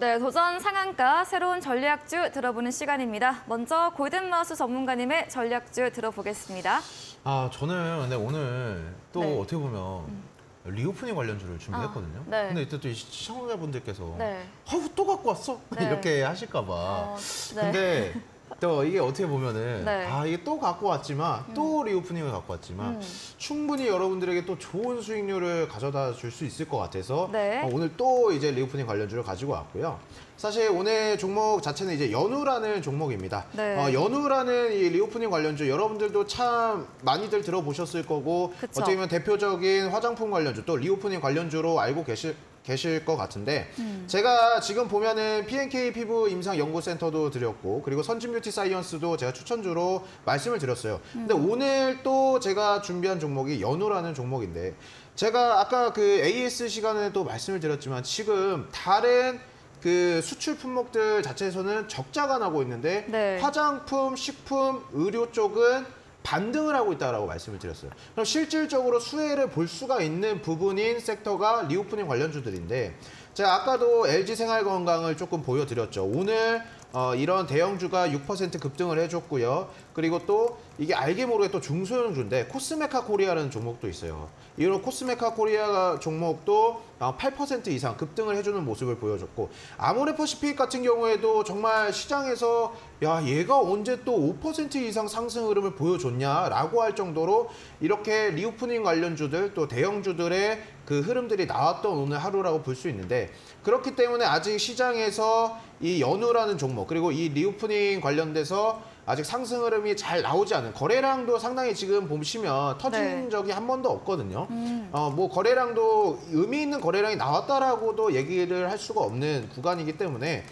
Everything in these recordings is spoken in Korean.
네, 도전 상한가 새로운 전략주 들어보는 시간입니다. 먼저 골든마우스 전문가님의 전략주 들어보겠습니다. 저는 근데 오늘 또 네. 어떻게 보면 리오프닝 관련주를 준비했거든요. 네. 근데 이때 또 시청자분들께서 네. 또 갖고 왔어? 네. 이렇게 하실까 봐. 네. 근데 또 이게 어떻게 보면은 네. 이게 또 갖고 왔지만 또 리오프닝을 갖고 왔지만 충분히 여러분들에게 또 좋은 수익률을 가져다 줄 수 있을 것 같아서 네. 오늘 또 이제 리오프닝 관련주를 가지고 왔고요. 사실 오늘 종목 자체는 이제 연우라는 종목입니다. 네. 연우라는 이 리오프닝 관련주 여러분들도 참 많이들 들어보셨을 거고 그쵸. 어떻게 보면 대표적인 화장품 관련주 또 리오프닝 관련주로 알고 계실 것 같은데 제가 지금 보면은 P&K 피부 임상 연구센터도 드렸고 그리고 선진 뷰티 사이언스도 제가 추천주로 말씀을 드렸어요. 근데 오늘 또 제가 준비한 종목이 연우라는 종목인데 제가 아까 그 AS 시간에 또 말씀을 드렸지만 지금 다른 그 수출 품목들 자체에서는 적자가 나고 있는데 네. 화장품, 식품, 의료 쪽은 반등을 하고 있다라고 말씀을 드렸어요. 그럼 실질적으로 수혜를 볼 수가 있는 부분인 섹터가 리오프닝 관련주들인데 제가 아까도 LG생활건강을 조금 보여드렸죠. 오늘 이런 대형주가 6% 급등을 해줬고요. 그리고 또 이게 알게 모르게 또 중소형주인데 코스메카 코리아라는 종목도 있어요. 이런 코스메카 코리아 종목도 8% 이상 급등을 해주는 모습을 보여줬고 아모레퍼시픽 같은 경우에도 정말 시장에서 야 얘가 언제 또 5% 이상 상승 흐름을 보여줬냐라고 할 정도로 이렇게 리오프닝 관련주들 또 대형주들의 그 흐름들이 나왔던 오늘 하루라고 볼 수 있는데 그렇기 때문에 아직 시장에서 이 연우라는 종목 그리고 이 리오프닝 관련돼서 아직 상승 흐름이 잘 나오지 않은 거래량도 상당히 지금 보시면 터진 네. 적이 한 번도 없거든요. 뭐 거래량도 의미 있는 거래량이 나왔다라고도 얘기를 할 수가 없는 구간이기 때문에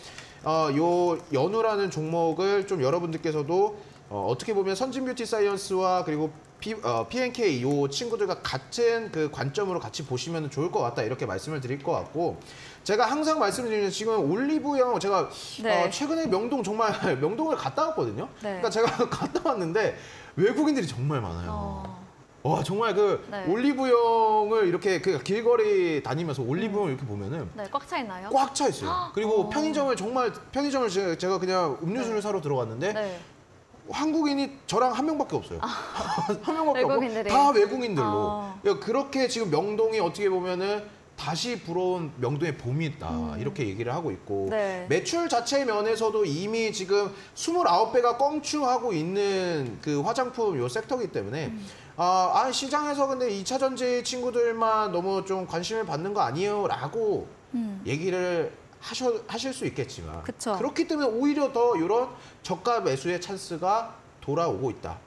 요 연우라는 종목을 좀 여러분들께서도 어떻게 보면 선진 뷰티 사이언스와 그리고 P&K 요 친구들과 같은 그 관점으로 같이 보시면 좋을 것 같다 이렇게 말씀을 드릴 것 같고 제가 항상 말씀드리는 지금 올리브영 제가 네. 최근에 명동 정말 명동을 갔다 왔거든요. 네. 그러니까 제가 갔다 왔는데 외국인들이 정말 많아요. 와 정말 그 네. 올리브영을 이렇게 그 길거리 다니면서 올리브영 이렇게 보면은 네, 꽉 차 있나요? 꽉 차 있어요. 그리고 편의점을 제가 그냥 음료수를 사러 들어갔는데 네. 한국인이 저랑 한 명밖에 없어요. 한 명밖에 외국인들이. 없고 다 외국인들로. 그렇게 지금 명동이 어떻게 보면은 다시 불어온 명동의 봄이 있다. 이렇게 얘기를 하고 있고 네. 매출 자체 면에서도 이미 지금 29배가 껑충하고 있는 그 화장품 요 섹터이기 때문에 시장에서 근데 2차 전지 친구들만 너무 좀 관심을 받는 거 아니에요? 라고 얘기를 하실 수 있겠지만 그쵸. 그렇기 때문에 오히려 더 이런 저가 매수의 찬스가 돌아오고 있다.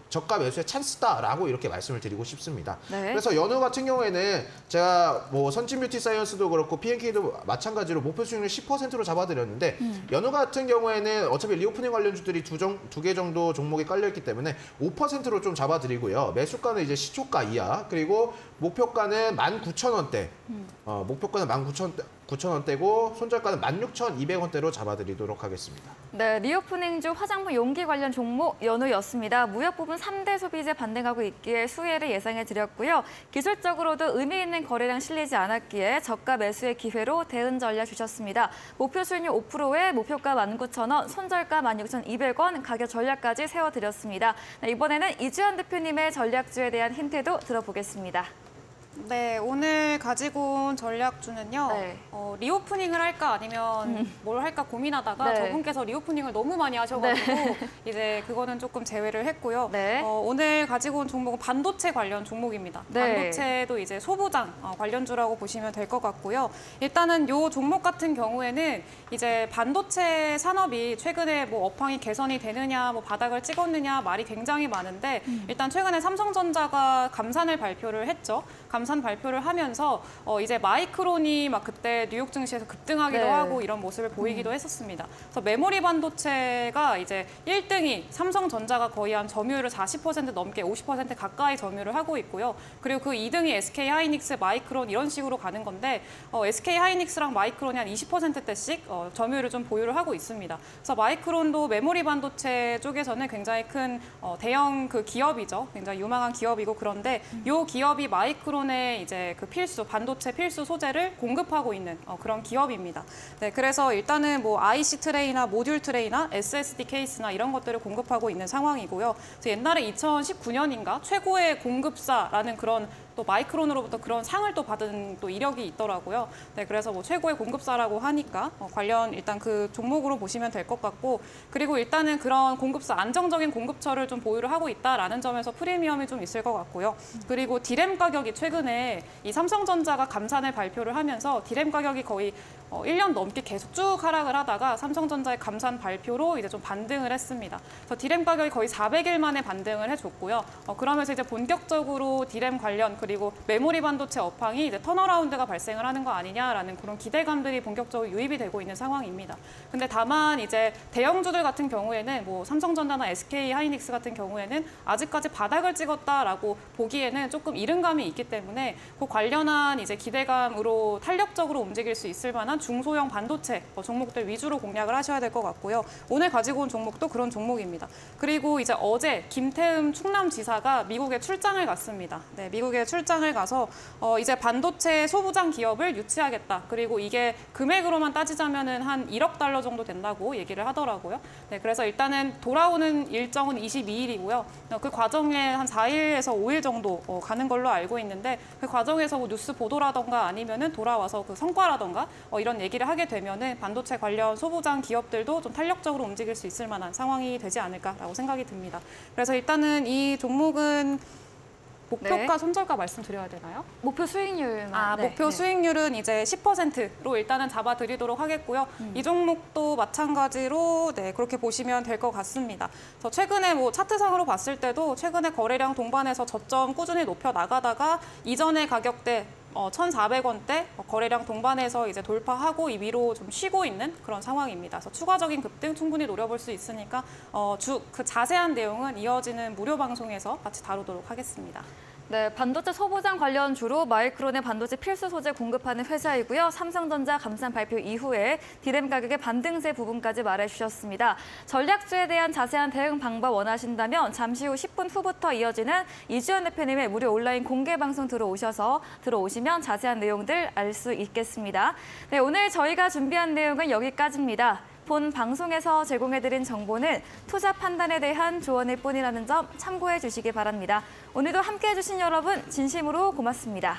저가 매수의 찬스다라고 이렇게 말씀을 드리고 싶습니다. 네. 그래서 연우 같은 경우에는 제가 뭐 선진 뷰티 사이언스도 그렇고 P&K도 마찬가지로 목표 수익률 10%로 잡아드렸는데 연우 같은 경우에는 어차피 리오프닝 관련주들이 두 개 정도 종목이 깔려있기 때문에 5%로 좀 잡아드리고요. 매수가는 이제 시초가 이하 그리고 목표가는 19,000원대 목표가는 19,000원대고 손절가는 16,200원대로 잡아드리도록 하겠습니다. 네, 리오프닝주 화장품 용기 관련 종목 연우였습니다. 무역 부분 3대 소비재 반등하고 있기에 수혜를 예상해 드렸고요. 기술적으로도 의미 있는 거래량 실리지 않았기에 저가 매수의 기회로 대응 전략 주셨습니다. 목표 수익률 5%에 목표가 19,000원, 손절가 16,200원, 가격 전략까지 세워드렸습니다. 네, 이번에는 이주연 대표님의 전략주에 대한 힌트도 들어보겠습니다. 네, 오늘 가지고 온 전략주는요. 네. 리오프닝을 할까 아니면 뭘 할까 고민하다가 네. 저분께서 리오프닝을 너무 많이 하셔가지고 이제 그거는 조금 제외를 했고요. 네. 오늘 가지고 온 종목은 반도체 관련 종목입니다. 네. 반도체도 이제 소부장 관련주라고 보시면 될 것 같고요. 일단은 이 종목 같은 경우에는 이제 반도체 산업이 최근에 뭐 업황이 개선이 되느냐, 뭐 바닥을 찍었느냐 말이 굉장히 많은데 일단 최근에 삼성전자가 감산을 발표를 했죠. 감산 발표를 하면서 이제 마이크론이 막 그때 뉴욕 증시에서 급등하기도 네. 하고 이런 모습을 보이기도 했었습니다. 그래서 메모리 반도체가 이제 1등이 삼성전자가 거의 한 점유율을 40% 넘게 50% 가까이 점유를 하고 있고요. 그리고 그 2등이 SK 하이닉스, 마이크론 이런 식으로 가는 건데 SK 하이닉스랑 마이크론이 한 20%대씩 점유율을 좀 보유를 하고 있습니다. 그래서 마이크론도 메모리 반도체 쪽에서는 굉장히 큰 대형 그 기업이죠. 굉장히 유망한 기업이고 그런데 이 기업이 마이크론의 기존의 이제 그 반도체 필수 소재를 공급하고 있는 그런 기업입니다. 네, 그래서 일단은 뭐 IC 트레이나 모듈 트레이나 SSD 케이스나 이런 것들을 공급하고 있는 상황이고요. 그래서 옛날에 2019년인가 최고의 공급사라는 그런 또 마이크론으로부터 그런 상을 또 받은 또 이력이 있더라고요. 네, 그래서 뭐 최고의 공급사라고 하니까 관련 일단 그 종목으로 보시면 될 것 같고, 그리고 일단은 그런 공급사 안정적인 공급처를 좀 보유를 하고 있다라는 점에서 프리미엄이 좀 있을 것 같고요. 그리고 디램 가격이 최근에 이 삼성전자가 감산을 발표를 하면서 디램 가격이 거의 1년 넘게 계속 쭉 하락을 하다가 삼성전자의 감산 발표로 이제 좀 반등을 했습니다. 그래서 디램 가격이 거의 400일 만에 반등을 해줬고요. 그러면서 이제 본격적으로 디램 관련 그리고 메모리 반도체 업황이 이제 턴어라운드가 발생을 하는 거 아니냐라는 그런 기대감들이 본격적으로 유입이 되고 있는 상황입니다. 근데 다만 이제 대형주들 같은 경우에는 뭐 삼성전자나 SK 하이닉스 같은 경우에는 아직까지 바닥을 찍었다라고 보기에는 조금 이른 감이 있기 때문에 그 관련한 이제 기대감으로 탄력적으로 움직일 수 있을 만한 중소형 반도체 종목들 위주로 공략을 하셔야 될 것 같고요. 오늘 가지고 온 종목도 그런 종목입니다. 그리고 이제 어제 김태흠 충남지사가 미국에 출장을 갔습니다. 네, 미국에 출장을 가서 이제 반도체 소부장 기업을 유치하겠다. 그리고 이게 금액으로만 따지자면은 한 1억 달러 정도 된다고 얘기를 하더라고요. 네, 그래서 일단은 돌아오는 일정은 22일이고요. 그 과정에 한 4일에서 5일 정도 가는 걸로 알고 있는데 그 과정에서 뭐 뉴스 보도라던가 아니면은 돌아와서 그 성과라던가 이런 얘기를 하게 되면은 반도체 관련 소부장 기업들도 좀 탄력적으로 움직일 수 있을 만한 상황이 되지 않을까라고 생각이 듭니다. 그래서 일단은 이 종목은 목표가 네. 손절가 말씀드려야 되나요? 목표 수익률만. 네, 목표 네. 수익률은 이제 10%로 일단은 잡아드리도록 하겠고요. 이 종목도 마찬가지로 네, 그렇게 보시면 될 것 같습니다. 그래서 최근에 뭐 차트상으로 봤을 때도 최근에 거래량 동반해서 저점 꾸준히 높여 나가다가 이전의 가격대 1,400원대 거래량 동반해서 이제 돌파하고 이 위로 좀 쉬고 있는 그런 상황입니다. 그래서 추가적인 급등 충분히 노려볼 수 있으니까 그 자세한 내용은 이어지는 무료 방송에서 같이 다루도록 하겠습니다. 네, 반도체 소부장 관련주로 마이크론의 반도체 필수 소재 공급하는 회사이고요. 삼성전자 감산 발표 이후에 디램 가격의 반등세 부분까지 말해주셨습니다. 전략주에 대한 자세한 대응 방법 원하신다면 잠시 후 10분 후부터 이어지는 이주연 대표님의 무료 온라인 공개 방송 들어오시면 자세한 내용들 알 수 있겠습니다. 네, 오늘 저희가 준비한 내용은 여기까지입니다. 본 방송에서 제공해드린 정보는 투자 판단에 대한 조언일 뿐이라는 점 참고해 주시기 바랍니다. 오늘도 함께해 주신 여러분 진심으로 고맙습니다.